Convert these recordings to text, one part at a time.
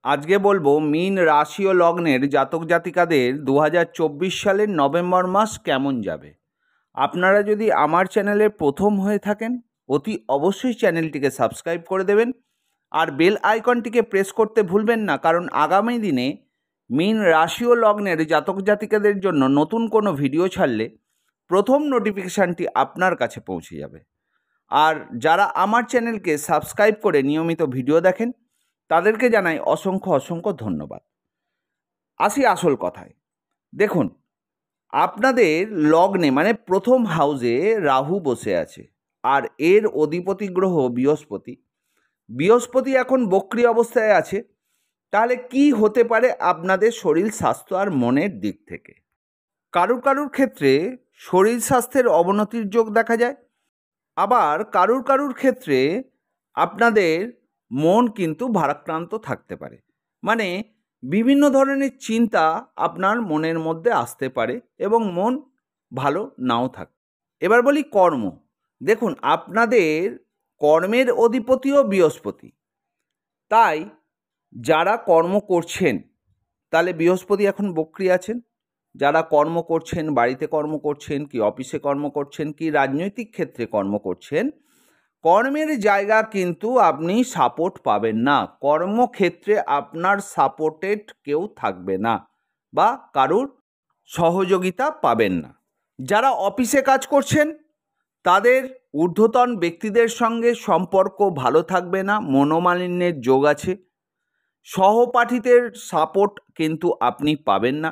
আজকে বলবো মীন রাশি ও লগ্নের জাতক জাতিকাদের 2024 সালের নভেম্বর মাস কেমন যাবে। আপনারা যদি আমার চ্যানেলে প্রথম হয়ে থাকেন অতি অবশ্যই চ্যানেলটিকে সাবস্ক্রাইব করে দেবেন আর বেল আইকনটিকে প্রেস করতে ভুলবেন না, কারণ আগামী দিনে মীন রাশি ও লগ্নের জাতক জাতিকাদের জন্য নতুন কোনো ভিডিও ছাড়লে প্রথম নোটিফিকেশানটি আপনার কাছে পৌঁছে যাবে। আর যারা আমার চ্যানেলকে সাবস্ক্রাইব করে নিয়মিত ভিডিও দেখেন তাদেরকে জানাই অসংখ্য অসংখ্য ধন্যবাদ। আসি আসল কথায়। দেখুন, আপনাদের লগ্নে মানে প্রথম হাউসে রাহু বসে আছে আর এর অধিপতি গ্রহ বৃহস্পতি এখন বক্রী অবস্থায় আছে। তাহলে কি হতে পারে আপনাদের শরীর স্বাস্থ্য আর মনের দিক থেকে? কারুর কারুর ক্ষেত্রে শরীর স্বাস্থ্যের অবনতির যোগ দেখা যায়, আবার কারুর কারুর ক্ষেত্রে আপনাদের মন কিন্তু ভারাক্রান্ত থাকতে পারে। মানে বিভিন্ন ধরনের চিন্তা আপনার মনের মধ্যে আসতে পারে এবং মন ভালো নাও থাকে। এবার বলি কর্ম। দেখুন, আপনাদের কর্মের অধিপতিও বৃহস্পতি, তাই যারা কর্ম করছেন তাহলে বৃহস্পতি এখন বক্রী আছেন। যারা কর্ম করছেন, বাড়িতে কর্ম করছেন কি অফিসে কর্ম করছেন কি রাজনৈতিক ক্ষেত্রে কর্ম করছেন, কর্মের জায়গা কিন্তু আপনি সাপোর্ট পাবেন না। কর্মক্ষেত্রে আপনার সাপোর্টেড কেউ থাকবে না বা কারুর সহযোগিতা পাবেন না। যারা অফিসে কাজ করছেন তাদের ঊর্ধ্বতন ব্যক্তিদের সঙ্গে সম্পর্ক ভালো থাকবে না, মনোমালিন্যের যোগ আছে। সহপাঠীদের সাপোর্ট কিন্তু আপনি পাবেন না।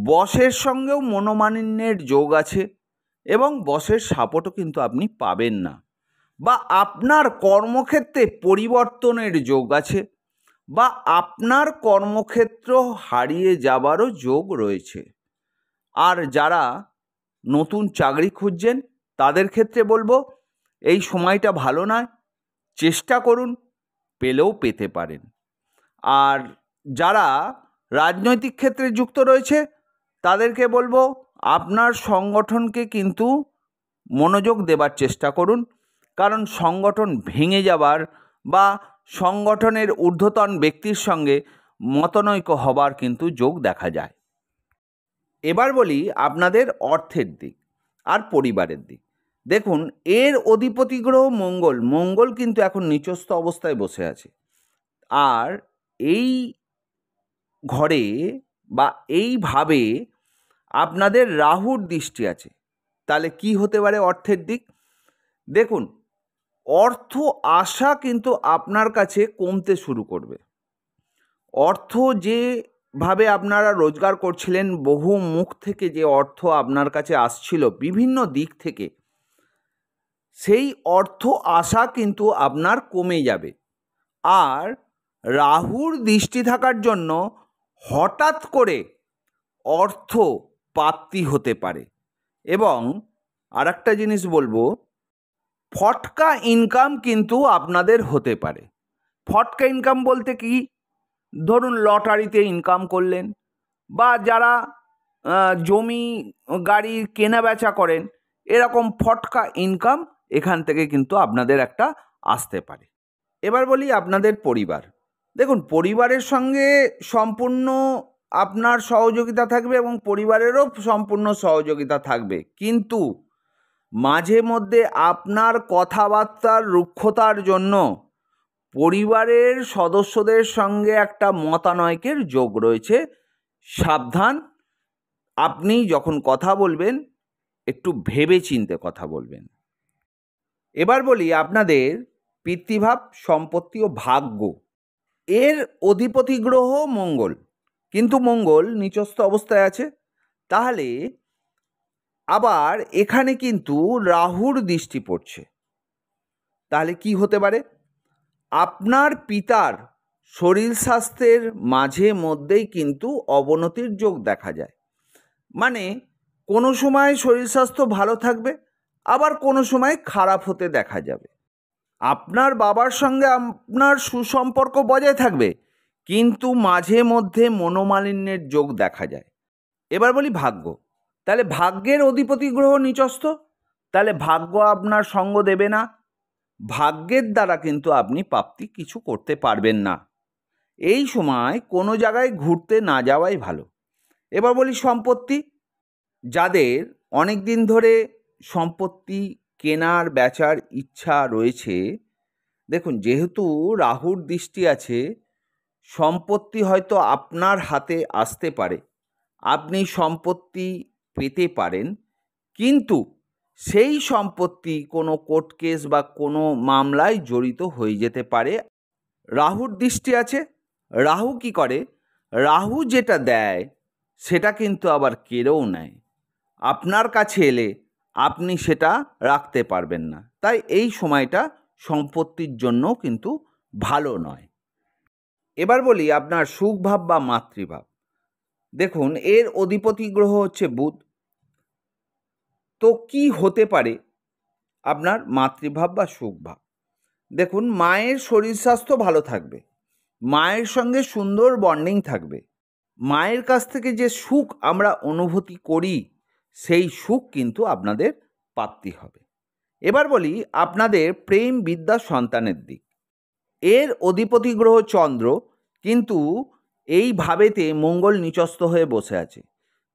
বসের সঙ্গেও মনোমালিন্যের যোগ আছে এবং বসের সাপোর্টও কিন্তু আপনি পাবেন না। বা আপনার কর্মক্ষেত্রে পরিবর্তনের যোগ আছে বা আপনার কর্মক্ষেত্র হারিয়ে যাবারও যোগ রয়েছে। আর যারা নতুন চাকরি খুঁজছেন তাদের ক্ষেত্রে বলবো এই সময়টা ভালো নয়, চেষ্টা করুন, পেলেও পেতে পারেন। আর যারা রাজনৈতিক ক্ষেত্রে যুক্ত রয়েছে তাদেরকে বলবো আপনার সংগঠনকে কিন্তু মনোযোগ দেবার চেষ্টা করুন, কারণ সংগঠন ভেঙে যাবার বা সংগঠনের ঊর্ধ্বতন ব্যক্তির সঙ্গে মতনৈক্য হবার কিন্তু যোগ দেখা যায়। এবার বলি আপনাদের অর্থের দিক আর পরিবারের দিক। দেখুন, এর অধিপতি গ্রহ মঙ্গল কিন্তু এখন নিচস্থ অবস্থায় বসে আছে। আর এই ঘরে বা এইভাবে আপনাদের রাহুর দৃষ্টি আছে। তাহলে কি হতে পারে অর্থের দিক? দেখুন, অর্থ আশা কিন্তু আপনার কাছে কমতে শুরু করবে। অর্থ যেভাবে আপনারা রোজগার করছিলেন, বহু মুখ থেকে যে অর্থ আপনার কাছে আসছিল বিভিন্ন দিক থেকে, সেই অর্থ আশা কিন্তু আপনার কমে যাবে। আর রাহুর দৃষ্টি থাকার জন্য হঠাৎ করে অর্থ প্রাপ্তি হতে পারে। এবং আর একটা জিনিস বলবো, ফটকা ইনকাম কিন্তু আপনাদের হতে পারে। ফটকা ইনকাম বলতে কি, ধরুন লটারিতে ইনকাম করলেন বা যারা জমি গাড়ি কেনা বেচা করেন, এরকম ফটকা ইনকাম এখান থেকে কিন্তু আপনাদের একটা আসতে পারে। এবার বলি আপনাদের পরিবার। দেখুন, পরিবারের সঙ্গে সম্পূর্ণ আপনার সহযোগিতা থাকবে এবং পরিবারেরও সম্পূর্ণ সহযোগিতা থাকবে, কিন্তু মাঝে মধ্যে আপনার কথাবার্তার রুক্ষতার জন্য পরিবারের সদস্যদের সঙ্গে একটা মতানৈক্যের যোগ রয়েছে। সাবধান, আপনি যখন কথা বলবেন একটু ভেবে চিন্তে কথা বলবেন। এবার বলি আপনাদের পিতৃভাব, সম্পত্তি ও ভাগ্য। এর অধিপতি গ্রহ মঙ্গল, কিন্তু মঙ্গল নিচস্থ অবস্থায় আছে। তাহলে আবার এখানে কিন্তু রাহুর দৃষ্টি পড়ছে। তাহলে কি হতে পারে? আপনার পিতার শরীর স্বাস্থ্যের মাঝে মধ্যেই কিন্তু অবনতির যোগ দেখা যায়। মানে কোনো সময় শরীর স্বাস্থ্য ভালো থাকবে, আবার কোনো সময় খারাপ হতে দেখা যাবে। আপনার বাবার সঙ্গে আপনার সুসম্পর্ক বজায় থাকবে, কিন্তু মাঝে মধ্যে মনোমালিন্যের যোগ দেখা যায়। এবার বলি ভাগ্য। তাহলে ভাগ্যের অধিপতি গ্রহ নিচস্থ, তাহলে ভাগ্য আপনার সঙ্গ দেবে না। ভাগ্যের দ্বারা কিন্তু আপনি প্রাপ্তি কিছু করতে পারবেন না। এই সময় কোনো জায়গায় ঘুরতে না যাওয়াই ভালো। এবার বলি সম্পত্তি। যাদের অনেক দিন ধরে সম্পত্তি কেনার বেচার ইচ্ছা রয়েছে, দেখুন যেহেতু রাহুর দৃষ্টি আছে, সম্পত্তি হয়তো আপনার হাতে আসতে পারে, আপনি সম্পত্তি পেতে পারেন, কিন্তু সেই সম্পত্তি কোনো কোর্ট কেস বা কোনো মামলায় জড়িত হয়ে যেতে পারে। রাহুর দৃষ্টি আছে। রাহু কি করে? রাহু যেটা দেয় সেটা কিন্তু আবার কেড়েও নেয়। আপনার কাছে এলে আপনি সেটা রাখতে পারবেন না। তাই এই সময়টা সম্পত্তির জন্য কিন্তু ভালো নয়। এবার বলি আপনার সুখভাব বা মাতৃভাব। দেখুন এর অধিপতি গ্রহ হচ্ছে বুধ। তো কি হতে পারে আপনার মাতৃভাব বা সুখভাব? দেখুন মায়ের শরীর স্বাস্থ্য ভালো থাকবে, মায়ের সঙ্গে সুন্দর বন্ডিং থাকবে, মায়ের কাছ থেকে যে সুখ আমরা অনুভূতি করি সেই সুখ কিন্তু আপনাদের প্রাপ্তি হবে। এবার বলি আপনাদের প্রেম বিদ্যা সন্তানের দিক। এর অধিপতি গ্রহ চন্দ্র, কিন্তু এই ভাবেতে মঙ্গল নিচস্থ হয়ে বসে আছে।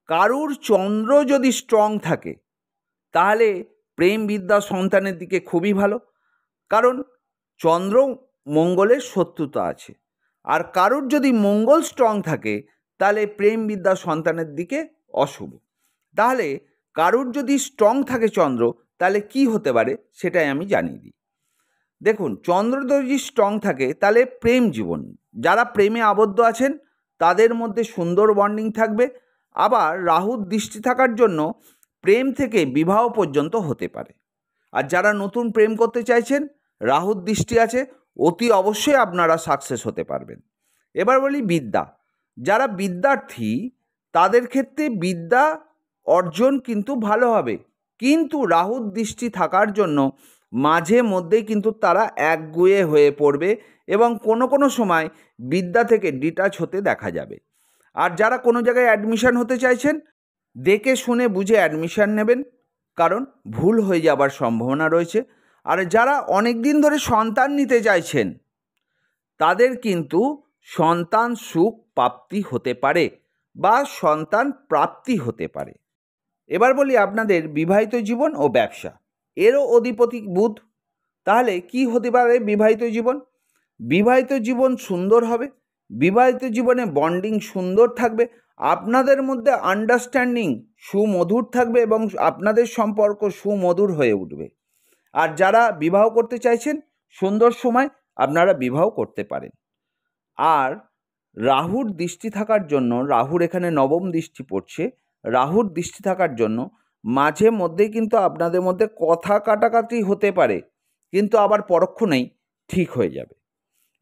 কারুর চন্দ্র যদি স্ট্রং থাকে তাহলে প্রেম বিদ্যা সন্তানের দিকে খুবই ভালো, কারণ চন্দ্র মঙ্গলের শত্রুতা আছে। আর কারুর যদি মঙ্গল স্ট্রং থাকে তাহলে প্রেম বিদ্যা সন্তানের দিকে অশুভ। তাহলে কারুর যদি স্ট্রং থাকে চন্দ্র, তাহলে কি হতে পারে সেটাই আমি জানিয়ে দিই। দেখুন চন্দ্র যদি স্ট্রং থাকে তাহলে প্রেম জীবন, যারা প্রেমে আবদ্ধ আছেন তাদের মধ্যে সুন্দর বন্ডিং থাকবে। আবার রাহুর দৃষ্টি থাকার জন্য প্রেম থেকে বিবাহ পর্যন্ত হতে পারে। আর যারা নতুন প্রেম করতে চাইছেন, রাহুর দৃষ্টি আছে, অতি অবশ্যই আপনারা সাকসেস হতে পারবেন। এবার বলি বিদ্যা। যারা বিদ্যার্থী তাদের ক্ষেত্রে বিদ্যা অর্জন কিন্তু ভালো হবে, কিন্তু রাহুর দৃষ্টি থাকার জন্য মাঝে মধ্যেই কিন্তু তারা একগুঁয়ে হয়ে পড়বে এবং কোনো কোনো সময় বিদ্যা থেকে ডিটাচ হতে দেখা যাবে। আর যারা কোনো জায়গায় অ্যাডমিশন হতে চাইছেন, দেখে শুনে বুঝে অ্যাডমিশন নেবেন, কারণ ভুল হয়ে যাবার সম্ভাবনা রয়েছে। আর যারা অনেক দিন ধরে সন্তান নিতে চাইছেন তাদের কিন্তু সন্তান সুখ প্রাপ্তি হতে পারে বা সন্তান প্রাপ্তি হতে পারে। এবার বলি আপনাদের বিবাহিত জীবন ও ব্যবসা। এরও অধিপতি বুধ। তাহলে কি হতে পারে বিবাহিত জীবন? বিবাহিত জীবন সুন্দর হবে, বিবাহিত জীবনে বন্ডিং সুন্দর থাকবে, আপনাদের মধ্যে আন্ডারস্ট্যান্ডিং সুমধুর থাকবে এবং আপনাদের সম্পর্ক সুমধুর হয়ে উঠবে। আর যারা বিবাহ করতে চাইছেন, সুন্দর সময় আপনারা বিবাহ করতে পারেন। আর রাহুর দৃষ্টি থাকার জন্য, রাহুর এখানে নবম দৃষ্টি পড়ছে, রাহুর দৃষ্টি থাকার জন্য মাঝে মধ্যেই কিন্তু আপনাদের মধ্যে কথা কাটাকাটি হতে পারে, কিন্তু আবার পরক্ষণেই ঠিক হয়ে যাবে।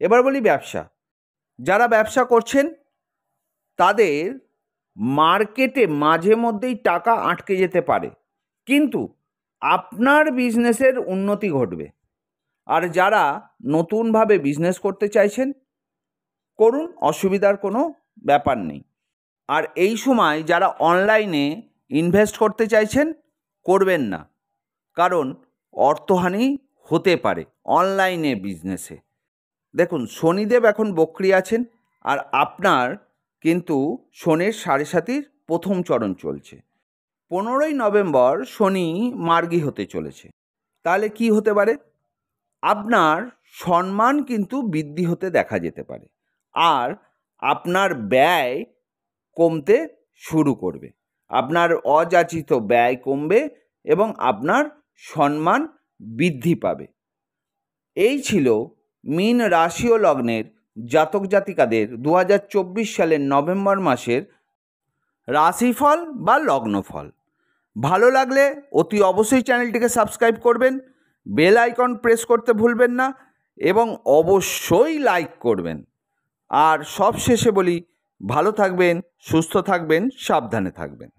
এবার বলি ব্যবসা। যারা ব্যবসা করছেন তাদের মার্কেটে মাঝে মধ্যেই টাকা আটকে যেতে পারে, কিন্তু আপনার বিজনেসের উন্নতি ঘটবে। আর যারা নতুনভাবে বিজনেস করতে চাইছেন করুন, অসুবিধার কোনো ব্যাপার নেই। আর এই সময় যারা অনলাইনে ইনভেস্ট করতে চাইছেন করবেন না, কারণ অর্থহানি হতে পারে অনলাইনে বিজনেসে। দেখুন শনিদেব এখন বক্রী আছেন, আর আপনার কিন্তু শনির সাড়ে সাতির প্রথম চরণ চলছে। 15ই নভেম্বর শনি মার্গী হতে চলেছে। তাহলে কি হতে পারে? আপনার সম্মান কিন্তু বৃদ্ধি হতে দেখা যেতে পারে, আর আপনার ব্যয় কমতে শুরু করবে। আপনার অযাচিত ব্যয় কমবে এবং আপনার সম্মান বৃদ্ধি পাবে। এই ছিল মীন রাশি ও লগ্নের জাতক জাতিকাদের 2024 সালের নভেম্বর মাসের রাশিফল বা লগ্নফল। ভালো লাগলে অতি অবশ্যই চ্যানেলটিকে সাবস্ক্রাইব করবেন, বেল আইকন প্রেস করতে ভুলবেন না এবং অবশ্যই লাইক করবেন। আর সব শেষে বলি, ভালো থাকবেন, সুস্থ থাকবেন, সাবধানে থাকবেন।